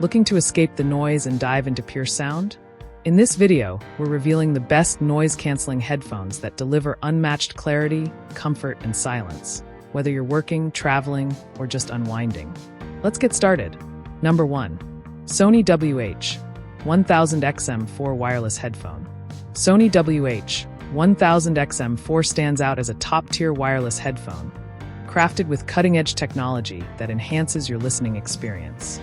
Looking to escape the noise and dive into pure sound? In this video, we're revealing the best noise-canceling headphones that deliver unmatched clarity, comfort, and silence, whether you're working, traveling, or just unwinding. Let's get started. Number 1. Sony WH-1000XM4 Wireless Headphone. Sony WH-1000XM4 stands out as a top-tier wireless headphone, crafted with cutting-edge technology that enhances your listening experience.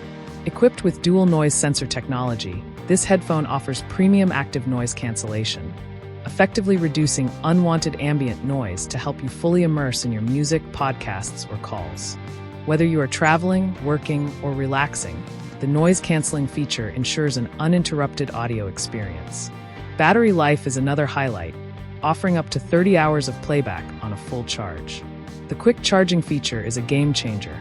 Equipped with dual noise sensor technology, this headphone offers premium active noise cancellation, effectively reducing unwanted ambient noise to help you fully immerse in your music, podcasts, or calls. Whether you are traveling, working, or relaxing, the noise-canceling feature ensures an uninterrupted audio experience. Battery life is another highlight, offering up to 30 hours of playback on a full charge. The quick charging feature is a game-changer,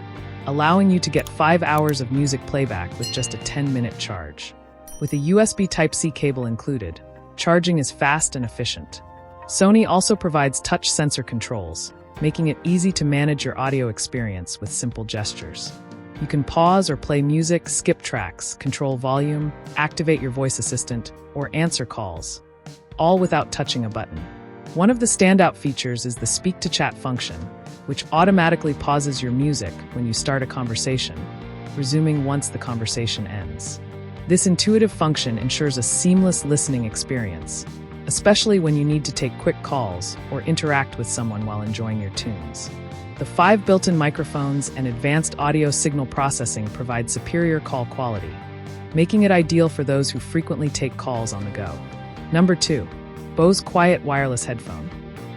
allowing you to get 5 hours of music playback with just a 10-minute charge. With a USB Type-C cable included, charging is fast and efficient. Sony also provides touch sensor controls, making it easy to manage your audio experience with simple gestures. You can pause or play music, skip tracks, control volume, activate your voice assistant, or answer calls, all without touching a button. One of the standout features is the speak-to-chat function, which automatically pauses your music when you start a conversation, resuming once the conversation ends. This intuitive function ensures a seamless listening experience, especially when you need to take quick calls or interact with someone while enjoying your tunes. The 5 built-in microphones and advanced audio signal processing provide superior call quality, making it ideal for those who frequently take calls on the go. Number 2. Bose Quiet Wireless Headphone.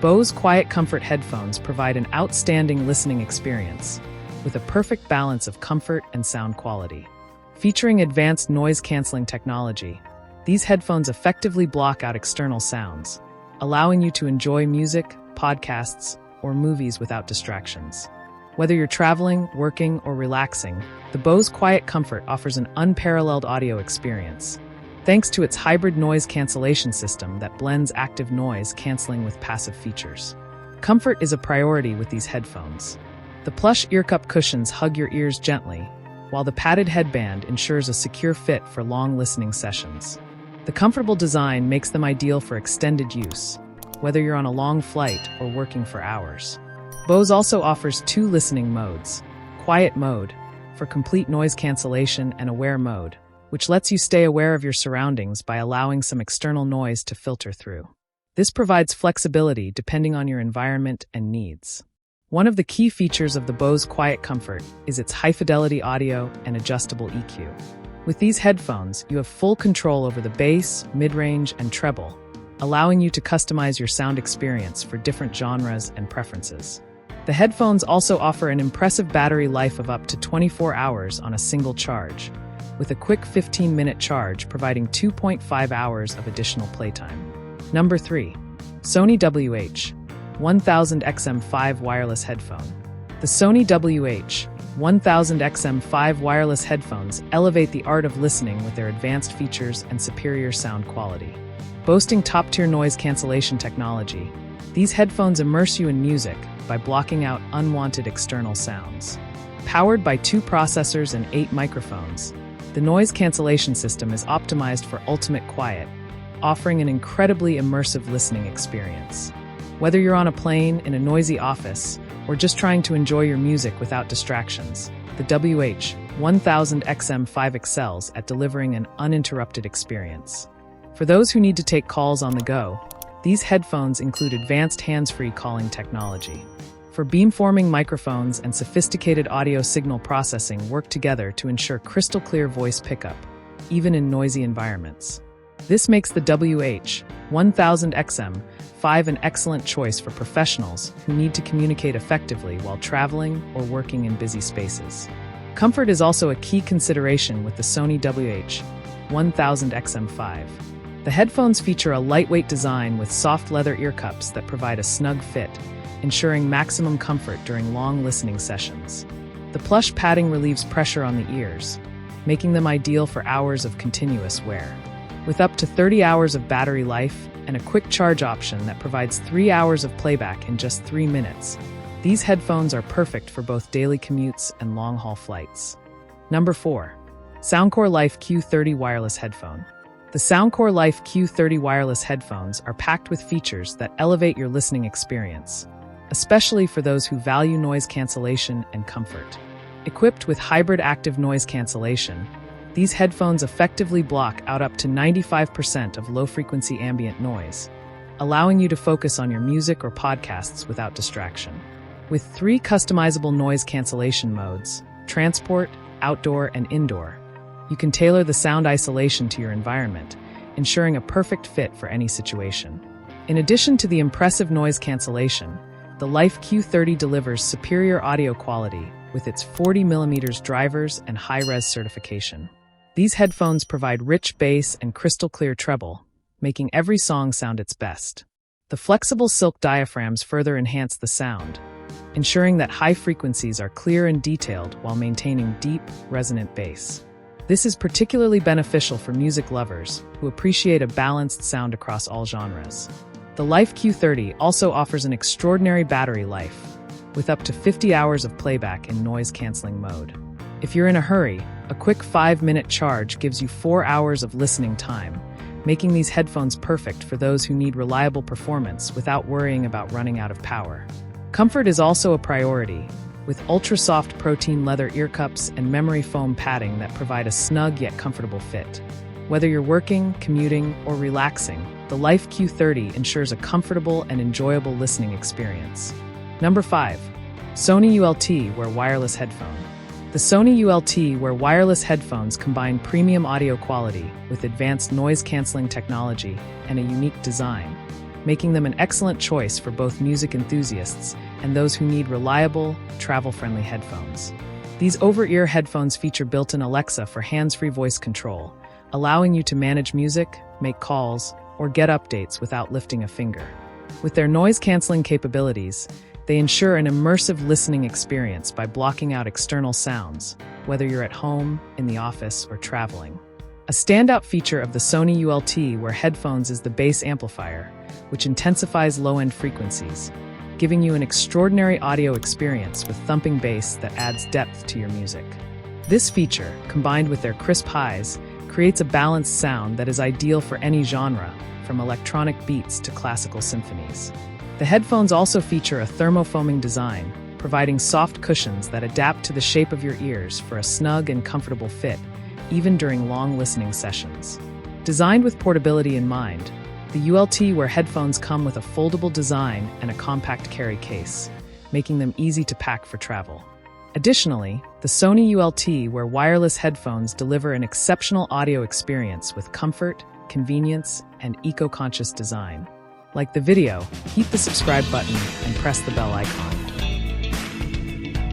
Bose Quiet Comfort headphones provide an outstanding listening experience, with a perfect balance of comfort and sound quality. Featuring advanced noise-canceling technology, these headphones effectively block out external sounds, allowing you to enjoy music, podcasts, or movies without distractions. Whether you're traveling, working, or relaxing, the Bose Quiet Comfort offers an unparalleled audio experience, thanks to its hybrid noise cancellation system that blends active noise canceling with passive features. Comfort is a priority with these headphones. The plush earcup cushions hug your ears gently, while the padded headband ensures a secure fit for long listening sessions. The comfortable design makes them ideal for extended use, whether you're on a long flight or working for hours. Bose also offers 2 listening modes: Quiet Mode, for complete noise cancellation, and Aware Mode, which lets you stay aware of your surroundings by allowing some external noise to filter through. This provides flexibility depending on your environment and needs. One of the key features of the Bose Quiet Comfort is its high-fidelity audio and adjustable EQ. With these headphones, you have full control over the bass, mid-range, and treble, allowing you to customize your sound experience for different genres and preferences. The headphones also offer an impressive battery life of up to 24 hours on a single charge, with a quick 15-minute charge providing 2.5 hours of additional playtime. Number 3. Sony WH-1000XM5 Wireless Headphone. The Sony WH-1000XM5 wireless headphones elevate the art of listening with their advanced features and superior sound quality. Boasting top-tier noise cancellation technology, these headphones immerse you in music by blocking out unwanted external sounds. Powered by 2 processors and 8 microphones, the noise cancellation system is optimized for ultimate quiet, offering an incredibly immersive listening experience. Whether you're on a plane, in a noisy office, or just trying to enjoy your music without distractions, the WH-1000XM5 excels at delivering an uninterrupted experience. For those who need to take calls on the go, these headphones include advanced hands-free calling technology. For beamforming microphones and sophisticated audio signal processing work together to ensure crystal-clear voice pickup, even in noisy environments. This makes the WH-1000XM5 an excellent choice for professionals who need to communicate effectively while traveling or working in busy spaces. Comfort is also a key consideration with the Sony WH-1000XM5. The headphones feature a lightweight design with soft leather ear cups that provide a snug fit, ensuring maximum comfort during long listening sessions. The plush padding relieves pressure on the ears, making them ideal for hours of continuous wear. With up to 30 hours of battery life and a quick charge option that provides 3 hours of playback in just 3 minutes, these headphones are perfect for both daily commutes and long-haul flights. Number 4. Soundcore Life Q30 Wireless Headphone. The Soundcore Life Q30 wireless headphones are packed with features that elevate your listening experience, especially for those who value noise cancellation and comfort. Equipped with hybrid active noise cancellation, these headphones effectively block out up to 95% of low-frequency ambient noise, allowing you to focus on your music or podcasts without distraction. With 3 customizable noise cancellation modes, transport, outdoor, and indoor, you can tailor the sound isolation to your environment, ensuring a perfect fit for any situation. In addition to the impressive noise cancellation, the Life Q30 delivers superior audio quality with its 40mm drivers and high-res certification. These headphones provide rich bass and crystal-clear treble, making every song sound its best. The flexible silk diaphragms further enhance the sound, ensuring that high frequencies are clear and detailed while maintaining deep, resonant bass. This is particularly beneficial for music lovers who appreciate a balanced sound across all genres. The Life Q30 also offers an extraordinary battery life, with up to 50 hours of playback in noise-canceling mode. If you're in a hurry, a quick 5-minute charge gives you 4 hours of listening time, making these headphones perfect for those who need reliable performance without worrying about running out of power. Comfort is also a priority, with ultra-soft protein leather ear cups and memory foam padding that provide a snug yet comfortable fit. Whether you're working, commuting, or relaxing, the Life Q30 ensures a comfortable and enjoyable listening experience. Number 5. Sony ULT Wear Wireless Headphone. The Sony ULT Wear wireless headphones combine premium audio quality with advanced noise-canceling technology and a unique design, making them an excellent choice for both music enthusiasts and those who need reliable, travel-friendly headphones. These over-ear headphones feature built-in Alexa for hands-free voice control, allowing you to manage music, make calls, or get updates without lifting a finger. With their noise-canceling capabilities, they ensure an immersive listening experience by blocking out external sounds, whether you're at home, in the office, or traveling. A standout feature of the Sony ULT Wear headphones is the bass amplifier, which intensifies low-end frequencies, giving you an extraordinary audio experience with thumping bass that adds depth to your music. This feature, combined with their crisp highs, creates a balanced sound that is ideal for any genre, from electronic beats to classical symphonies. The headphones also feature a thermofoaming design, providing soft cushions that adapt to the shape of your ears for a snug and comfortable fit, even during long listening sessions. Designed with portability in mind, the ULT Wear headphones come with a foldable design and a compact carry case, making them easy to pack for travel. Additionally, the Sony ULT Wear wireless headphones deliver an exceptional audio experience with comfort, convenience, and eco-conscious design. Like the video, hit the subscribe button and press the bell icon.